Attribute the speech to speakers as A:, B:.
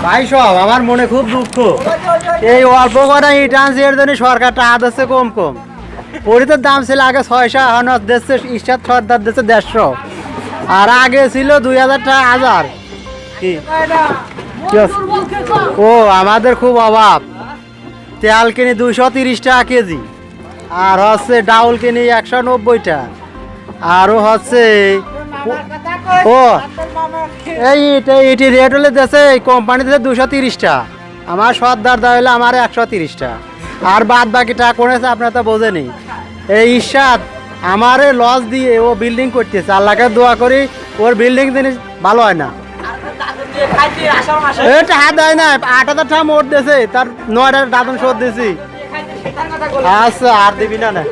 A: ভাই সব আমার মনে খুব দুঃখ, এই অল্প করা ইট আনছি এর জন্য সরকারটা হাত হচ্ছে কম কম। পরিতের দাম ছিল আগে 600, এখন দিচ্ছে ইস্টার সর্দার দিচ্ছে 150, আর আগে ছিল 2000 টাকা 1000। কি ও আমাদের খুব অভাব। তেল কিনি 230 টাকা কেজি, আর হচ্ছে ডাউল কিনি 190 টাকা, আরও হচ্ছে ও এইটি রেট হলে দেশে কোম্পানি দিচ্ছে 230 টাকা, আমার সর্দার দেওয়া হলে আমার 130 টাকা, আর বাদ বাকি টাকা করেছে আপনার তো বোঝেনি। এই ইরশাদ আমারে লস দিয়ে ও বিল্ডিং করতেছে, আল্লাহকে দোয়া করি ওর বিল্ডিং জিনিস ভালো হয় না। এটা হাত দেয় না, 8000 টাকা মোট দিয়েছে, তার 9টা দাদন শোধ দিয়েছি। আচ্ছা আর দিবি না না।